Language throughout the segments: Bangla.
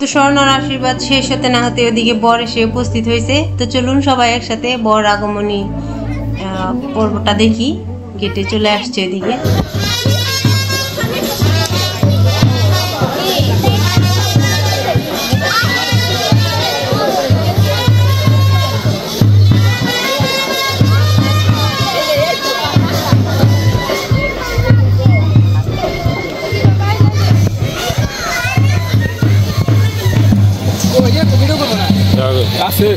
তো স্বর্ণর আশীর্বাদ শেষ হতে না হতে ওদিকে বর এসে উপস্থিত হয়েছে। তো চলুন সবাই একসাথে বর আগমনী পর্বটা দেখি। গেটে চলে আসছে ওদিকে। আছে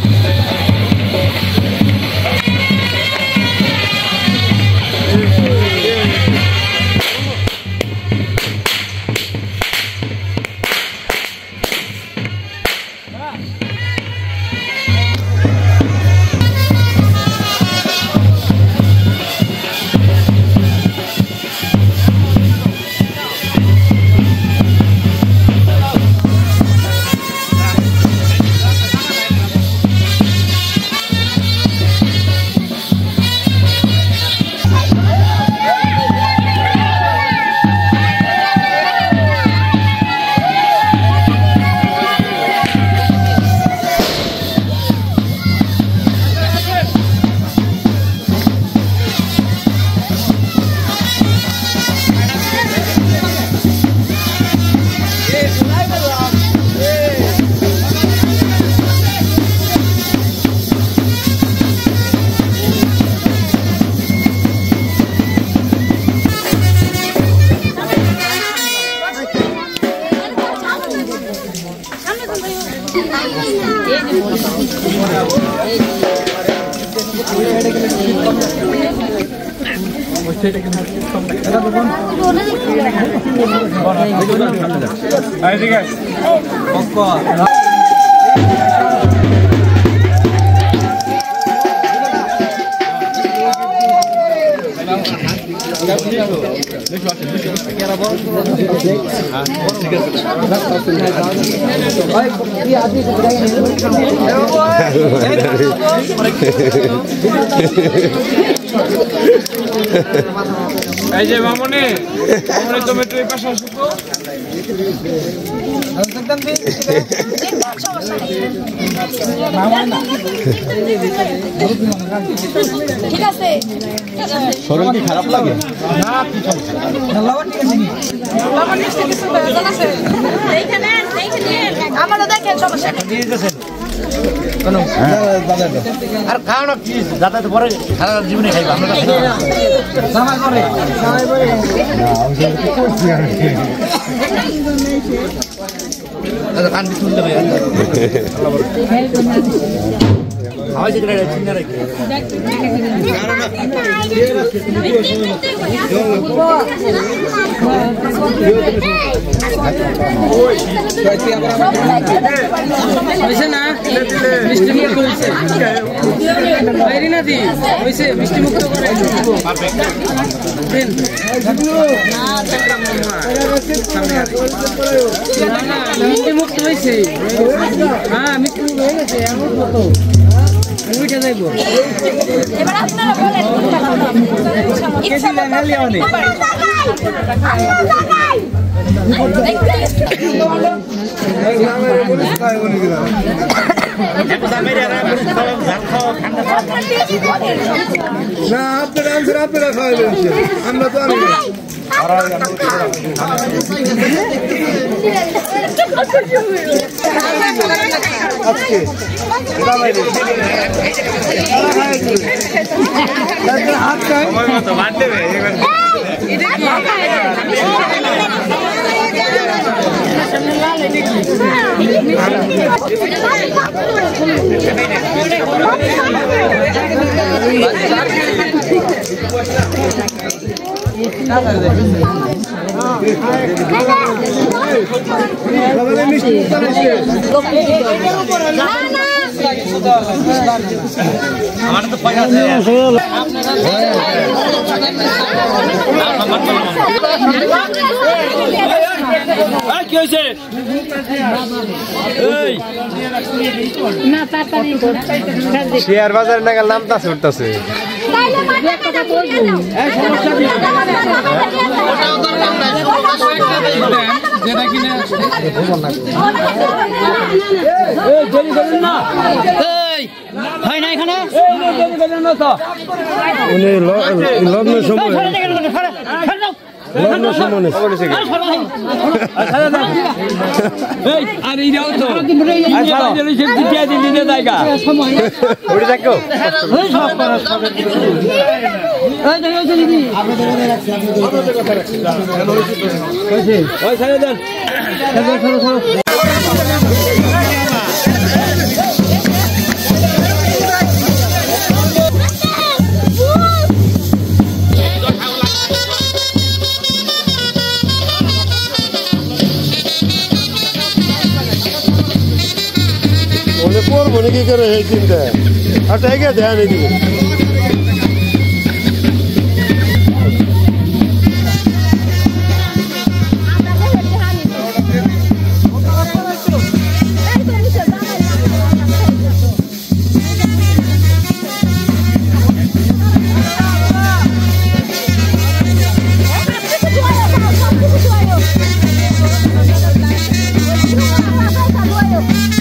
এই যে মামনি তুমি একটু এই পাশে আসো তো। ঠিক আছে শরীর কি খারাপ লাগে না কি সমস্যা এইখানে আমারও দেখেন সমস্যা আর খাও না প্লিজ যাতায়াত পরে সারা জীবনে খাইবা আমরা জামাই করে কান শুনতে ভাই আওয়াজ করে চিন্তা রাখি হইছে না মিষ্টি মুক্ত হইছে বাইরে না দি হইছে মিষ্টি মুক্ত করে দেন না মিষ্টি মুক্ত হইছে হ্যাঁ মিষ্টি মুক্ত হয়ে গেছে এমন কত উঠে যাইব এবার আপনারা বলেন ইচ্ছা মতো অনেক না আপনারা খাওয়াবেন আমরা তো আমি আজকে হাত খায় আমার তো পয়সা আছে কি হয়েছে শেয়ার বাজার নাগাল নামতা ছুটতেছে সমস্যা যেটা কিনা হয় না এখানে উনি লগ্নের সময় লগ্নের সময় আর এইটাও তো দিনে জায়গা উনি পড়বো নাকি করে এই চিন্তা আর টাইগে ধ্যান দিবে Ayo.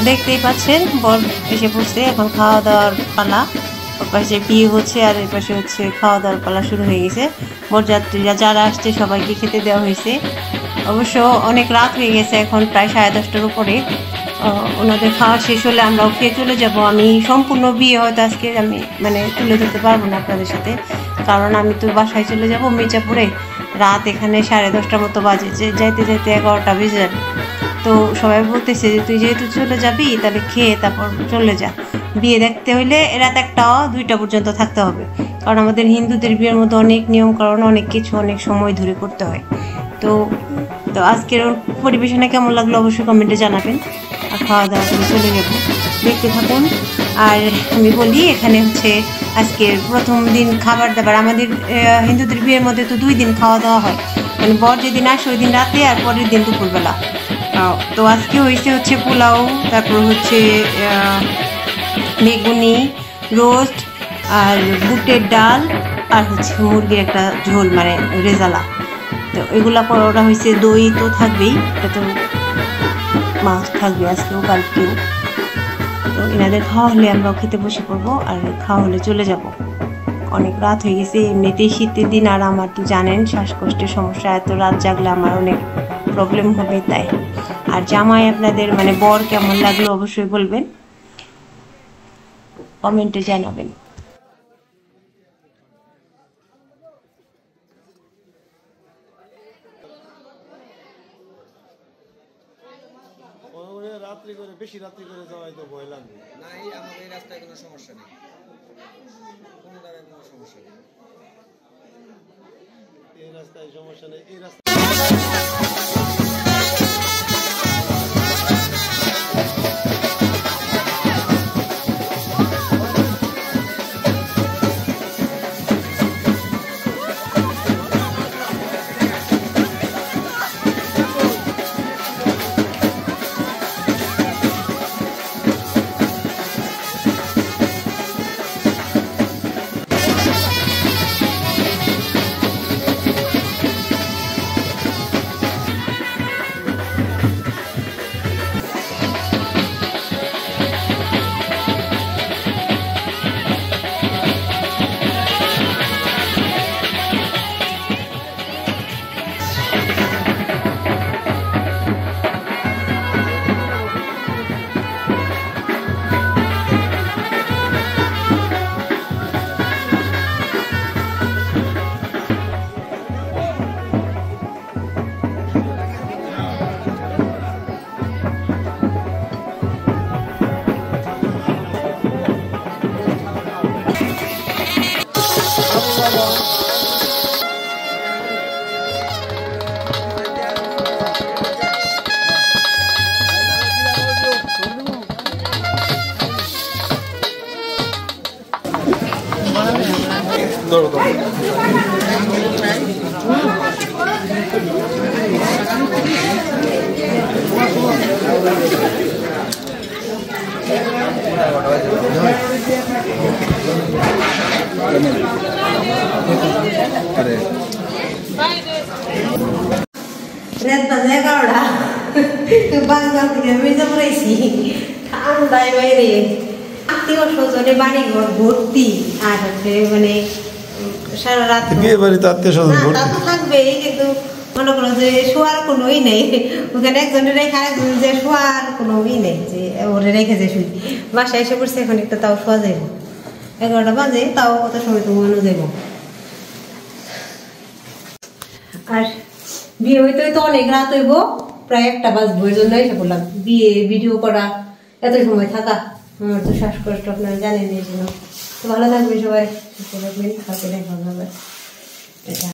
দেখতেই পাচ্ছেন বর এসে পড়ছে, এখন খাওয়া দাওয়ার পালা। ওর পাশে বিয়ে হচ্ছে আর এর পাশে হচ্ছে খাওয়া দাওয়ার পালা শুরু হয়ে গেছে। বরযাত্রীরা যারা আসছে সবাইকে খেতে দেওয়া হয়েছে। অবশ্য অনেক রাত হয়ে গেছে, এখন প্রায় 10:30টার উপরে। ওনাদের খাওয়া শেষ হলে আমরাও খেয়ে চলে যাব। আমি সম্পূর্ণ বিয়ে হয়তো আজকে আমি মানে তুলে ধরতে পারবো না আপনাদের সাথে, কারণ আমি তো বাসায় চলে যাব মির্জাপুরে। রাত এখানে 10:30টার মতো বাজে, যে যাইতে যাইতে 11টা বেজে যাবে। তো সবাই বলতেছে যে তুই যেহেতু চলে যাবি তাহলে খেয়ে তারপর চলে যা। বিয়ে দেখতে হইলে রাত 1-2টা পর্যন্ত থাকতে হবে, কারণ আমাদের হিন্দুদের বিয়ের মধ্যে অনেক নিয়ম কারণ অনেক কিছু অনেক সময় ধরে করতে হয়। তো তো আজকের পরিবেশনা কেমন লাগলো অবশ্যই কমেন্টে জানাবেন। আর খাওয়া দাওয়া করে চলে যাব, দেখতে থাকুন। আর আমি বলি এখানে হচ্ছে আজকের প্রথম দিন খাবার দাবার। আমাদের হিন্দুদের বিয়ের মধ্যে তো 2 দিন খাওয়া দাওয়া হয়, মানে বর যেদিন আসে ওই দিন রাতে আর পরের দিন দুপুরবেলা। তো আজকে হচ্ছে পোলাও, তারপর হচ্ছে বেগুনি রোস্ট আর বুটের ডাল আর হচ্ছে মুরগির একটা ঝোল মানে রেজালা। তো এগুলা করা হয়েছে। দই তো থাকবেই, এটা তো মাছ থাকবে আজকেও কালকেও। তো এনাদের খাওয়া হলে আমরাও খেতে বসে পড়বো, আর খাওয়া হলে চলে যাব। অনেক রাত হয়ে গেছে, এমনিতেই শীতের দিন, আর আমার তো জানেন শ্বাসকষ্টের সমস্যা, এত রাত জাগলে আমার অনেক প্রবলেম হবে তাই। আর জামাই আপনাদের মানে বর কেমন লাগলো অবশ্যই বলবেন, কমেন্টে জানাবেন। রাত্রি করে বেশি রাত্রি করে যাওয়াই তো ভয় লাগবে। না, এই আমাদের এই রাস্তায় কোনো সমস্যা নেই, কোনো জায়গায় কোনো সমস্যা নেই। এই রাস্তায় সমস্যা নেই, এই রাস্তায় রাত বাজে 11টা, বাজার থেকে মির্জাপুর আইছি, ঠান্ডায় বাইরে, আত্মীয় স্বজনে বাড়ি ঘর ভর্তি। আর হচ্ছে মানে সারা রাত বিয়ে বাড়িতে আত্মীয় স্বজন তা তো থাকবেই, কিন্তু মনে করো যে শোয়ার কোনো ই নেই। ওখানে একজনের রেখে আরেকজন যে শোয়ার কোনো ই নেই, যে ওরে রেখে যে শুই। বাসায় এসে পড়ছে এখন একটা, তাও শোয়া যাইব 11টা বাজে, তাও কত সময় তো মনে যাইব। আর বিয়ে হইতে হইতে অনেক রাত হইব, প্রায় 1টা বাজবো। এর জন্য এসে বললাম বিয়ে ভিডিও করা, এত সময় থাকা। আমার তো শ্বাসকষ্ট আপনারা জানেন, এই জন্য। তো ভালো থাকবে সবাই, সুস্থ থাকবেন, কালকে দেখা হবে।